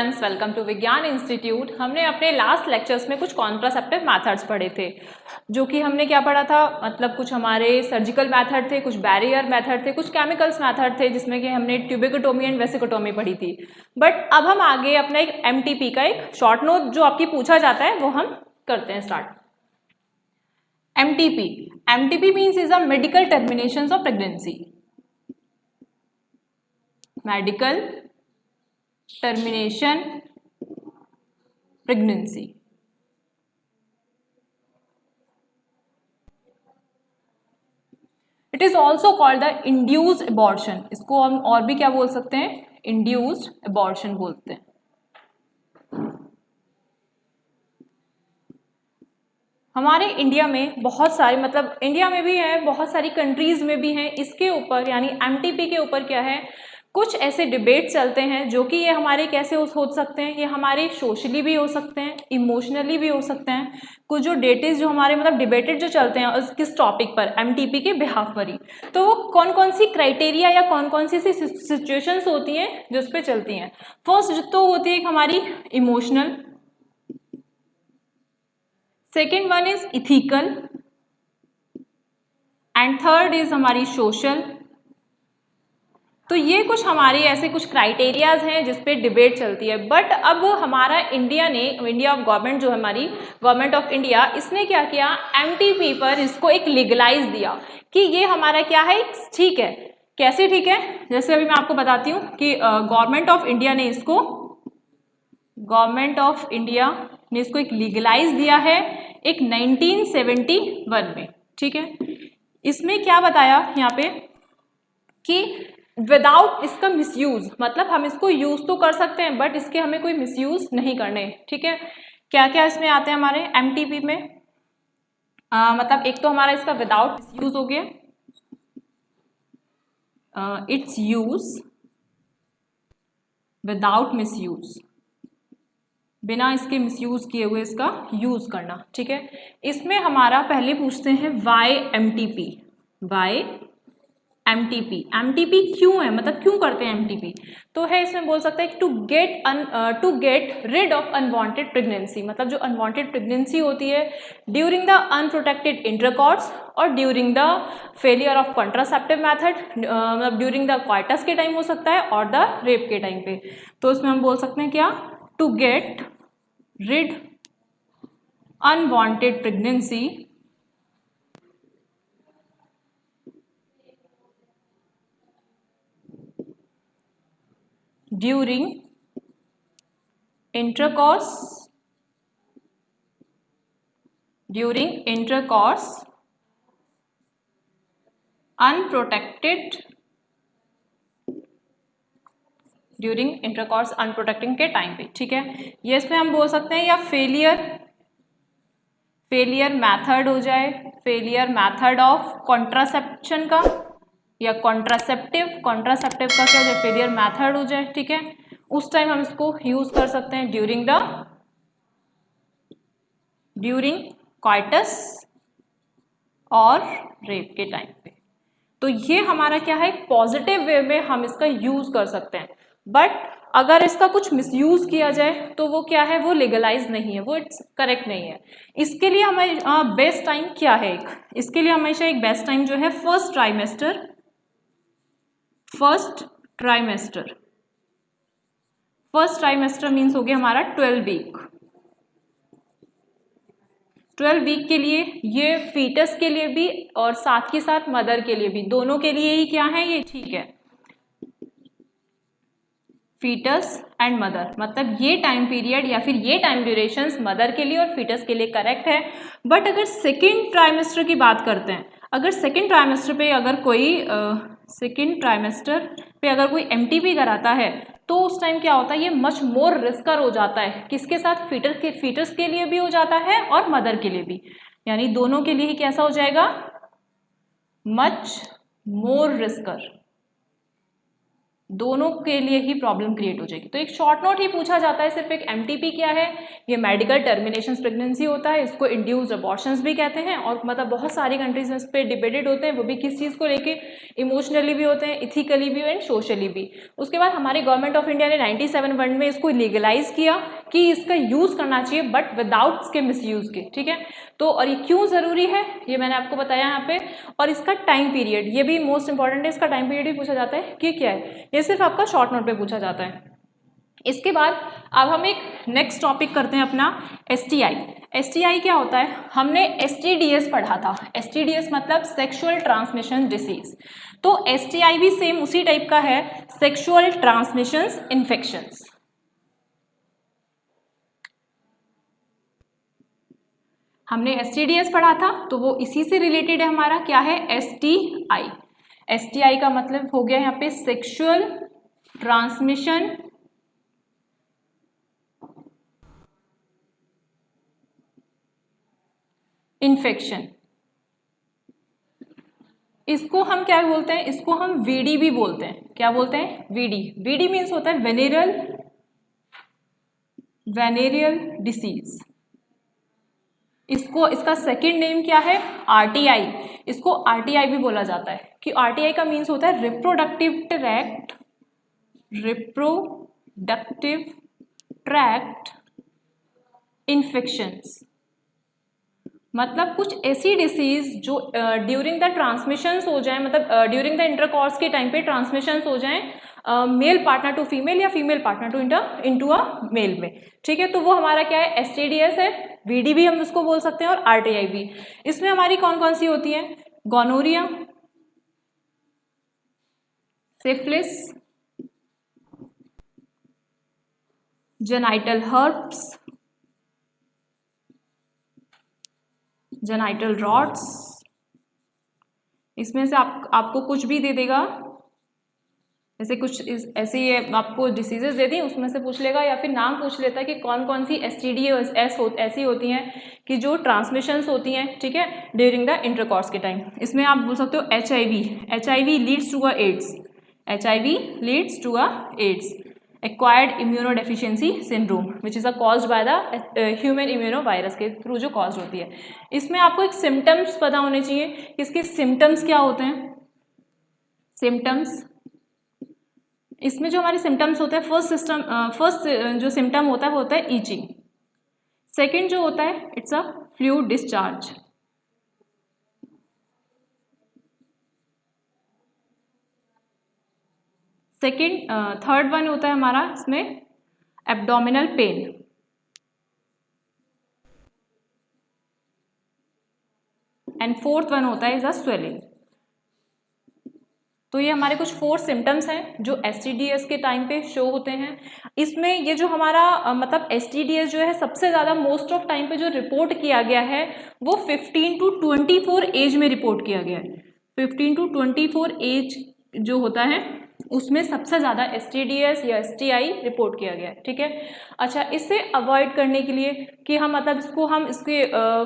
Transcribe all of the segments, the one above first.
Students, welcome to विज्ञान institute. हमने अपने लास्ट लेक्चर्स में कुछ कॉन्ट्रासेप्टिव मेथड्स पढ़े थे, जो कि हमने क्या पढ़ा था, मतलब कुछ हमारे सर्जिकल मेथड थे, कुछ बैरियर मेथड थे, कुछ केमिकल्स मेथड थे, जिसमें कि हमने ट्यूबिकोटोमी एंड वेसिकोटोमी पढ़ी थी। बट अब हम आगे अपना एक एमटीपी का एक शॉर्ट नोट जो आपकी पूछा जाता है वो हम करते हैं start. MTP means is a medical termination of pregnancy. Medical termination pregnancy। It is also called the induced abortion। इसको हम और भी क्या बोल सकते हैं, induced abortion बोलते हैं। हमारे इंडिया में बहुत सारे, मतलब इंडिया में भी है, बहुत सारी कंट्रीज में भी हैं, इसके ऊपर यानी एमटीपी के ऊपर क्या है, कुछ ऐसे डिबेट चलते हैं जो कि ये हमारे कैसे हो सकते हैं, ये हमारे सोशली भी हो सकते हैं, इमोशनली भी हो सकते हैं। कुछ जो डेटेज जो हमारे मतलब डिबेटेड जो चलते हैं उस किस टॉपिक पर, एमटीपी के बिहाफ पर ही, तो वो कौन कौन सी क्राइटेरिया या कौन कौन सी ऐसी सिचुएशंस होती हैं जिस पे चलती हैं। फर्स्ट तो होती है हमारी emotional, second one is ethical and third is हमारी सोशल। तो ये कुछ हमारे ऐसे कुछ क्राइटेरियाज हैं जिस पे डिबेट चलती है। बट अब हमारा इंडिया गवर्नमेंट जो हमारी गवर्नमेंट ऑफ इंडिया, इसने क्या किया, एमटीपी पर इसको एक लीगलाइज दिया कि ये हमारा क्या है, ठीक है। कैसे ठीक है, जैसे अभी मैं आपको बताती हूँ कि गवर्नमेंट ऑफ इंडिया ने इसको एक लीगलाइज दिया है एक 1971 में, ठीक है। इसमें क्या बताया यहाँ पे कि विदाउट इसका मिसयूज, मतलब हम इसको यूज तो कर सकते हैं बट इसके हमें कोई मिसयूज नहीं करने, ठीक है। क्या क्या इसमें आते हैं हमारे एमटीपी में, मतलब एक तो हमारा इसका विदाउट मिसयूज हो गया, इट्स यूज विदाउट मिसयूज, बिना इसके मिसयूज किए हुए इसका यूज करना, ठीक है। इसमें हमारा पहले पूछते हैं वाई एमटीपी क्यों है, मतलब क्यों करते हैं एमटीपी, तो है इसमें बोल सकते हैं to get rid of unwanted pregnancy, मतलब जो अनवांटेड प्रेगनेंसी होती है ड्यूरिंग द अनप्रोटेक्टेड इंटरकॉर्स और during the failure of contraceptive method, मतलब ड्यूरिंग द क्वाइटस के टाइम हो सकता है और द रेप के टाइम पे। तो इसमें हम बोल सकते हैं क्या, to get rid unwanted pregnancy during intercourse unprotected के टाइम पे, ठीक है। ये इसमें हम बोल सकते हैं या फेलियर मैथड हो जाए, फेलियर मैथड ऑफ कॉन्ट्रासेप्शन का, या कॉन्ट्रासेप्टिव का क्या जाए, फेलियर मैथड हो जाए, ठीक है। उस टाइम हम इसको यूज कर सकते हैं ड्यूरिंग क्वाइटस और रेप के टाइम पे। तो ये हमारा क्या है, पॉजिटिव वे में हम इसका यूज कर सकते हैं। बट अगर इसका कुछ मिसयूज किया जाए तो वो क्या है, वो लीगलाइज नहीं है, वो इट्स करेक्ट नहीं है। इसके लिए हमें बेस्ट टाइम क्या है, इसके लिए हमेशा एक बेस्ट टाइम जो है फर्स्ट ट्राइमेस्टर मीन्स हो गया हमारा 12 वीक के लिए, ये फीटस के लिए भी और साथ के साथ मदर के लिए भी, दोनों के लिए ही क्या है ये, ठीक है। फीटस एंड मदर, मतलब ये टाइम पीरियड या फिर ये टाइम ड्यूरेशंस मदर के लिए और फीटस के लिए करेक्ट है। बट अगर सेकेंड ट्राइमेस्टर की बात करते हैं, अगर सेकेंड ट्राइमेस्टर पे अगर कोई एमटीपी कराता है तो उस टाइम क्या होता है, ये मच मोर रिस्कर हो जाता है, किसके साथ, फीटस के लिए भी हो जाता है और मदर के लिए भी, यानी दोनों के लिए ही कैसा हो जाएगा, मच मोर रिस्कर, दोनों के लिए ही प्रॉब्लम क्रिएट हो जाएगी। तो एक शॉर्ट नोट ही पूछा जाता है सिर्फ, एक एमटीपी क्या है, ये मेडिकल टर्मिनेशन प्रेगनेंसी होता है, इसको इंड्यूस्ड अबॉर्शंस भी कहते हैं, और मतलब बहुत सारी कंट्रीज में इस पर डिबेटेड होते हैं, वो भी किस चीज़ को लेके, इमोशनली भी होते हैं, इथिकली भी एंड सोशली भी। उसके बाद हमारी गवर्नमेंट ऑफ इंडिया ने 97 में इसको लीगलाइज किया कि इसका यूज़ करना चाहिए बट विदाउट इसके मिसयूज के, ठीक है। तो और ये क्यों ज़रूरी है ये मैंने आपको बताया यहाँ पे, और इसका टाइम पीरियड ये भी मोस्ट इंपॉर्टेंट है, इसका टाइम पीरियड भी पूछा जाता है कि क्या है, ये सिर्फ आपका शॉर्ट नोट पे पूछा जाता है। इसके बाद अब हम एक नेक्स्ट टॉपिक करते हैं अपना एसटीआई। एसटीआई क्या होता है, हमने एसटीडीएस पढ़ा था, एसटीडीएस मतलब सेक्सुअल ट्रांसमिशन डिसीज, तो एसटीआई भी सेम उसी टाइप का है, सेक्सुअल ट्रांसमिशन इन्फेक्शंस। हमने एसटीडीएस पढ़ा था तो वो इसी से रिलेटेड है, हमारा क्या है एसटीआई। एसटीआई का मतलब हो गया यहाँ पे सेक्सुअल ट्रांसमिशन इन्फेक्शन। इसको हम क्या बोलते हैं, इसको हम वीडी भी बोलते हैं, क्या बोलते हैं वीडी। वीडी मीन्स होता है वेनेरियल डिसीज। इसको इसका सेकंड नेम क्या है आरटीआई, इसको आरटीआई भी बोला जाता है कि आरटीआई का मीन्स होता है रिप्रोडक्टिव ट्रैक्ट इन्फेक्शंस। मतलब कुछ ऐसी डिसीज जो ड्यूरिंग द ट्रांसमिशंस हो जाए, मतलब ड्यूरिंग द इंटरकॉर्स के टाइम पे ट्रांसमिशंस हो जाए मेल पार्टनर टू फीमेल या female partner to into a male में, ठीक है। तो वो हमारा क्या है एसटीडीएस है, वीडी भी हम उसको बोल सकते हैं और आरटीआई भी। इसमें हमारी कौन कौन सी होती है, gonorrhoea, syphilis, genital herpes, genital warts. इसमें से आपको कुछ भी दे देगा, जैसे कुछ ऐसे ही आपको डिसीजेस दे दी उसमें से पूछ लेगा, या फिर नाम पूछ लेता है कि कौन कौन सी एसटीडीएस ऐसी होती हैं कि जो ट्रांसमिशंस होती हैं, ठीक है, ड्यूरिंग द इंटरकॉर्स के टाइम। इसमें आप बोल सकते हो HIV leads to a AIDS, HIV leads to a AIDS, acquired immunodeficiency syndrome which is caused by the human immuno virus के थ्रू जो कॉज होती है। इसमें आपको एक सिम्टम्स पता होने चाहिए कि इसके सिम्टम्स क्या होते हैं। सिम्टम्स, इसमें जो हमारे सिम्टम्स होते हैं, फर्स्ट जो सिम्टम होता है वो होता है ईचिंग। सेकेंड जो होता है it's a fluid discharge. Third one होता है हमारा इसमें abdominal pain. And fourth one होता है इज अ स्वेलिंग। तो ये हमारे कुछ 4 सिम्टम्स हैं जो एसटीडीएस के टाइम पे शो होते हैं। इसमें ये जो हमारा मतलब एसटीडीएस जो है सबसे ज़्यादा मोस्ट ऑफ टाइम पे जो रिपोर्ट किया गया है वो 15 to 24 एज में रिपोर्ट किया गया है। 15 to 24 एज जो होता है उसमें सबसे ज़्यादा एसटीडीएस या एसटीआई रिपोर्ट किया गया है, ठीक है। अच्छा, इससे अवॉइड करने के लिए कि हम मतलब इसके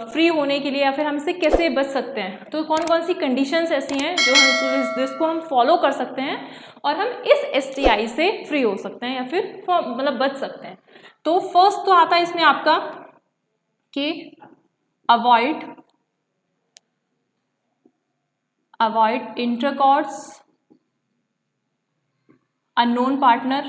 फ्री होने के लिए या फिर हम इससे कैसे बच सकते हैं, तो कौन कौन सी कंडीशंस ऐसी हैं जो जिसको हम फॉलो कर सकते हैं और हम इस एसटीआई से फ्री हो सकते हैं या फिर मतलब बच सकते हैं। तो फर्स्ट तो आता है इसमें आपका कि अवॉइड इंटरकॉर्स अननोन पार्टनर।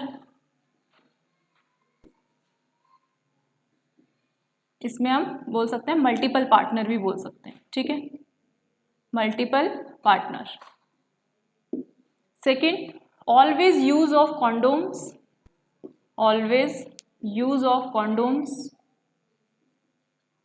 इसमें हम बोल सकते हैं मल्टीपल पार्टनर भी बोल सकते हैं, ठीक है, multiple partner. Second, always use of condoms, always use of condoms.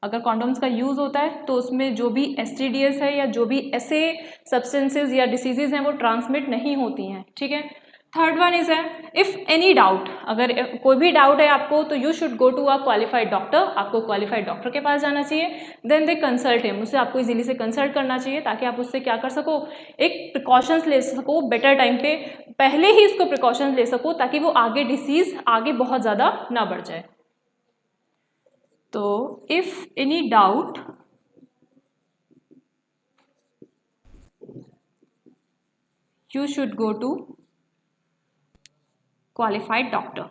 अगर कॉन्डोम्स का यूज होता है तो उसमें जो भी एसटीडीएस है या जो भी ऐसे सब्सटेंसेज या डिसीजेज हैं वो ट्रांसमिट नहीं होती हैं, ठीक है। थर्ड वन इज है इफ एनी डाउट, अगर कोई भी डाउट है आपको तो you should go to a qualified doctor, आपको क्वालिफाइड डॉक्टर के पास जाना चाहिए। देन दे कंसल्ट हिम, उससे आपको इजीली से कंसल्ट करना चाहिए ताकि आप उससे क्या कर सको, एक प्रिकॉशंस ले सको बेटर टाइम पे, पहले ही इसको प्रिकॉशंस ले सको ताकि वो आगे डिसीज आगे बहुत ज़्यादा ना बढ़ जाए। तो if any doubt you should go to qualified doctor,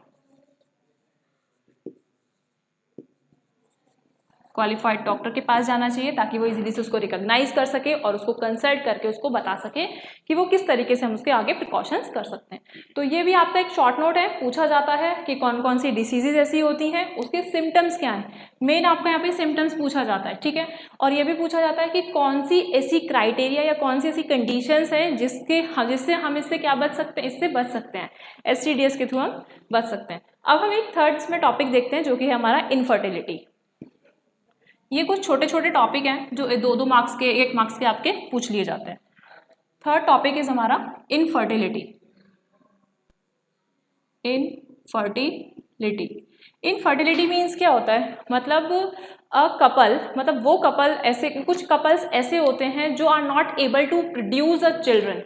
qualified doctor के पास जाना चाहिए ताकि वो इजीली से उसको रिकॉग्नाइज कर सके और उसको कंसल्ट करके उसको बता सके कि वो किस तरीके से हम उसके आगे प्रिकॉशंस कर सकते हैं। तो ये भी आपका एक शॉर्ट नोट है, पूछा जाता है कि कौन कौन सी डिसीजेज ऐसी होती हैं, उसके सिम्टम्स क्या हैं, मेन आपका यहाँ पे सिम्टम्स पूछा जाता है, ठीक है। और ये भी पूछा जाता है कि कौन सी ऐसी क्राइटेरिया या कौन सी ऐसी कंडीशंस हैं जिससे हम इससे क्या बच सकते हैं, इससे बच सकते हैं, STDs के थ्रू हम बच सकते हैं। अब हम एक थर्ड में टॉपिक देखते हैं जो कि है हमारा इनफर्टिलिटी। ये कुछ छोटे छोटे टॉपिक हैं जो 2-2 मार्क्स के, 1 मार्क्स के आपके पूछ लिए जाते हैं। थर्ड टॉपिक इज हमारा इनफर्टिलिटी। इनफर्टिलिटी मीन्स क्या होता है, मतलब कपल, मतलब वो कपल ऐसे, कुछ कपल्स ऐसे होते हैं जो are not able to produce a children,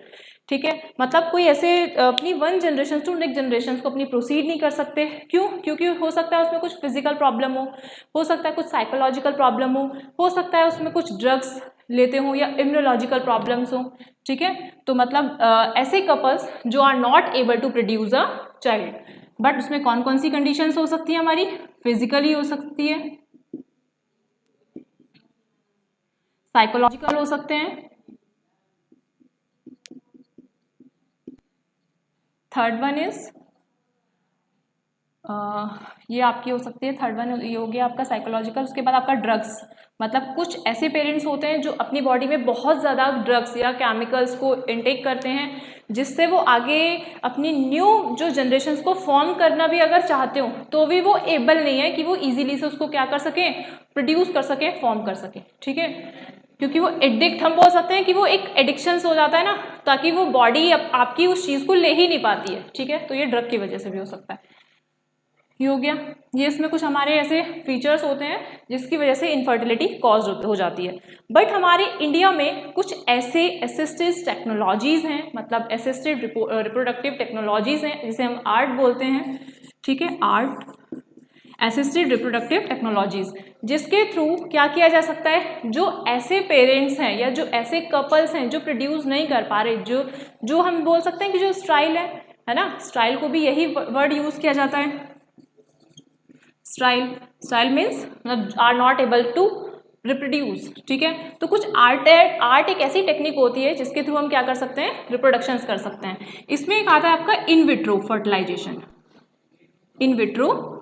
ठीक है। मतलब कोई ऐसे अपनी one generation to next generation को अपनी प्रोसीड नहीं कर सकते, क्यों? क्योंकि हो सकता है उसमें कुछ फिजिकल प्रॉब्लम हो सकता है कुछ साइकोलॉजिकल प्रॉब्लम हो सकता है उसमें कुछ ड्रग्स लेते हो या इम्यूनोलॉजिकल प्रॉब्लम्स हो, ठीक है। तो मतलब ऐसे कपल्स जो are not able to produce a child, but उसमें कौन कौन सी कंडीशंस हो सकती है हमारी, फिजिकली हो सकती है, साइकोलॉजिकल हो सकते हैं, थर्ड वन इज ये आपकी हो सकती है, थर्ड वन ये हो गया आपका साइकोलॉजिकल। उसके बाद आपका ड्रग्स, मतलब कुछ ऐसे पेरेंट्स होते हैं जो अपनी बॉडी में बहुत ज़्यादा ड्रग्स या केमिकल्स को इनटेक करते हैं जिससे वो आगे अपनी न्यू जो जनरेशन्स को फॉर्म करना भी अगर चाहते हो तो भी वो एबल नहीं है कि वो इजीली से उसको क्या कर सकें, प्रोड्यूस कर सकें, फॉर्म कर सकें, ठीक है। क्योंकि वो एडिक्ट, हम बोल सकते हैं कि वो एक एडिक्शंस हो जाता है ना, ताकि वो बॉडी आपकी उस चीज़ को ले ही नहीं पाती है, ठीक है। तो ये ड्रग की वजह से भी हो सकता है। ये हो गया, ये इसमें कुछ हमारे ऐसे फीचर्स होते हैं जिसकी वजह से इनफर्टिलिटी कॉज हो जाती है। बट हमारे इंडिया में कुछ ऐसे असिस्टेड टेक्नोलॉजीज़ हैं, मतलब असिस्टेड रिप्रोडक्टिव टेक्नोलॉजीज़ हैं जिसे हम आर्ट बोलते हैं, ठीक है, आर्ट असिस्टेड रिप्रोडक्टिव टेक्नोलॉजीज़, जिसके थ्रू क्या किया जा सकता है, जो ऐसे पेरेंट्स हैं या जो ऐसे कपल्स हैं जो प्रोड्यूस नहीं कर पा रहे, जो हम बोल सकते हैं कि जो स्ट्राइल है ना, स्ट्राइल को भी यही वर्ड यूज़ किया जाता है, स्ट्राइल मीन्स मतलब are not able to reproduce, ठीक है। तो कुछ आर्ट एक ऐसी टेक्निक होती है जिसके थ्रू हम क्या कर सकते हैं, रिप्रोडक्शंस कर सकते हैं। इसमें एक आता है आपका in vitro fertilization. In vitro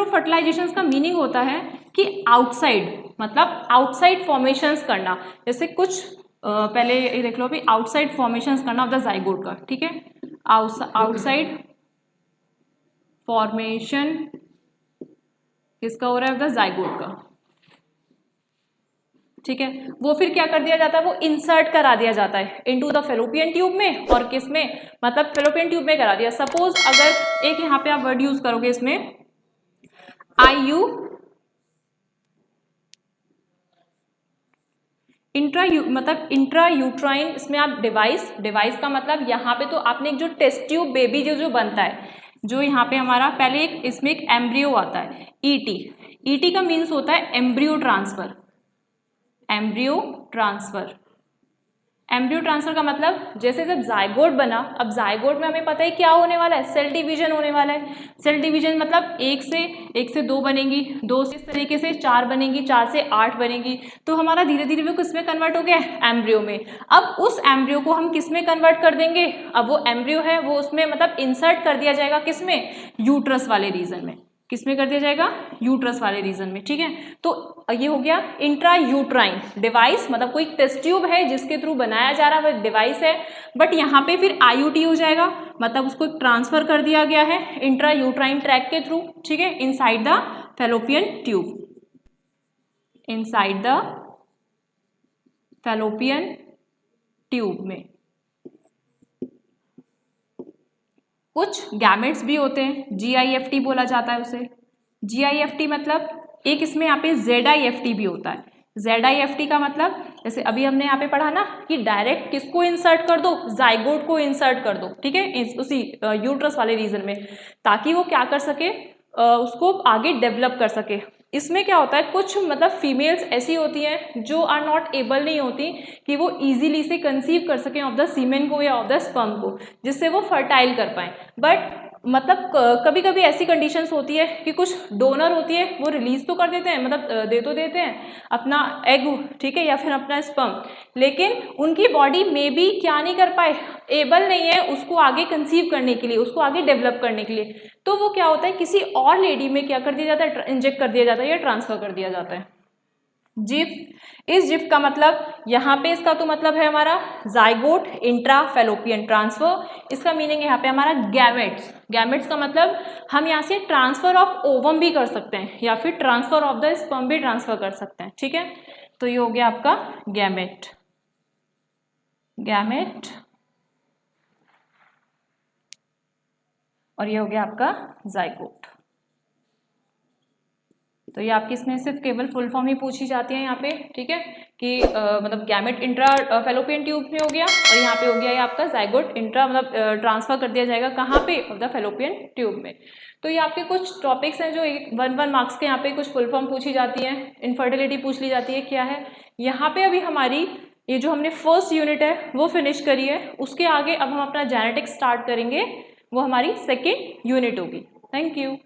fertilization का मीनिंग होता है कि आउटसाइड, मतलब आउटसाइड फॉर्मेशंस करना, जैसे कुछ पहले ये देख लो अभी, आउटसाइड फॉर्मेशंस करना ऑफ द जाइगोट का, ठीक है, आउटसाइड फॉर्मेशन किसका हो रहा है, द जाइगोट का, ठीक है। वो फिर क्या कर दिया जाता है, वो इंसर्ट करा दिया जाता है इनटू द फेलोपियन ट्यूब में, और किस में, मतलब फेलोपियन ट्यूब में करा दिया। सपोज अगर एक यहाँ पे आप वर्ड यूज करोगे इसमें IU, मतलब इंट्रा यूट्राइन, इसमें आप डिवाइस का मतलब यहाँ पे तो आपने एक जो टेस्ट ट्यूब बेबी जो बनता है, जो यहाँ पे हमारा पहले इसमें एक एम्ब्रियो आता है, ET का मीन्स होता है एम्ब्रियो ट्रांसफर। एम्ब्रियो ट्रांसफर का मतलब जैसे जब जाइगोट बना, अब जाइगोट में हमें पता है क्या होने वाला है, सेल डिवीजन होने वाला है। सेल डिवीजन मतलब एक से 2 बनेंगी, 2 से इस तरीके से 4 बनेंगी, 4 से 8 बनेगी। तो हमारा धीरे धीरे वो किस में कन्वर्ट हो गया, एम्ब्रियो में। अब उस एम्ब्रियो को हम किस में कन्वर्ट कर देंगे, अब वो एम्ब्रियो है वो उसमें मतलब इंसर्ट कर दिया जाएगा, किस में, यूट्रस वाले रीजन में। किस में कर दिया जाएगा, यूट्रस वाले रीजन में, ठीक है। तो ये हो गया इंट्रा यूट्राइन डिवाइस, मतलब कोई टेस्ट ट्यूब है जिसके थ्रू बनाया जा रहा है, डिवाइस है, बट यहाँ पे फिर IUT हो जाएगा, मतलब उसको ट्रांसफर कर दिया गया है इंट्रा यूट्राइन ट्रैक के थ्रू, ठीक है, inside the fallopian tube, inside the fallopian tube में। कुछ गैमेट्स भी होते हैं, GIFT बोला जाता है उसे। GIFT मतलब एक इसमें यहाँ पे ZIFT भी होता है। ZIFT का मतलब जैसे अभी हमने यहाँ पे पढ़ा ना कि डायरेक्ट किसको इंसर्ट कर दो, जाइगोट को इंसर्ट कर दो, ठीक है, उसी यूट्रस वाले रीजन में, ताकि वो क्या कर सके, उसको आगे डेवलप कर सके, इसमें क्या होता है, कुछ मतलब फीमेल्स ऐसी होती हैं जो आर नॉट एबल नहीं होती कि वो इजीली से कंसीव कर सकें ऑफ द सीमेन को या ऑफ द स्पर्म को, जिससे वो फर्टाइल कर पाएँ। बट मतलब कभी कभी ऐसी कंडीशंस होती है कि कुछ डोनर होती है वो रिलीज तो कर देते हैं, मतलब दे तो देते हैं अपना एग, ठीक है, या फिर अपना स्पर्म, लेकिन उनकी बॉडी में भी क्या नहीं कर पाए, एबल नहीं है उसको आगे कंसीव करने के लिए, उसको आगे डेवलप करने के लिए। तो वो क्या होता है, किसी और लेडी में क्या कर दिया जाता है, इंजेक्ट कर दिया जाता है या ट्रांसफर कर दिया जाता है। जिप, इस जिप का मतलब यहाँ पे इसका तो मतलब है हमारा जाइगोट इंट्रा फैलोपियन ट्रांसफर, इसका मीनिंग यहाँ पे हमारा गैमेट्स। गैमेट्स का मतलब हम यहाँ से ट्रांसफर ऑफ ओवम भी कर सकते हैं या फिर ट्रांसफर ऑफ द स्पर्म भी ट्रांसफर कर सकते हैं, ठीक है। तो ये हो गया आपका गैमेट, गैमेट, और ये हो गया आपका जाइगोट। तो ये आपकी इसमें सिर्फ केवल फुल फॉर्म ही पूछी जाती है यहाँ पे, ठीक है, कि मतलब गैमेट इंट्रा फैलोपियन ट्यूब में हो गया, और यहाँ पे हो गया ये आपका जाइगोट इंट्रा, मतलब ट्रांसफर कर दिया जाएगा कहाँ पे, ऑफ द फैलोपियन ट्यूब में। तो ये आपके कुछ टॉपिक्स हैं जो 1 मार्क्स के यहाँ पे कुछ फुल फॉर्म पूछी जाती है, इनफर्टिलिटी पूछ ली जाती है क्या है। यहाँ पे अभी हमारी ये जो हमने फर्स्ट यूनिट है वो फिनिश करी है, उसके आगे अब हम अपना जेनेटिक्स स्टार्ट करेंगे, वो हमारी सेकेंड यूनिट होगी। Thank you.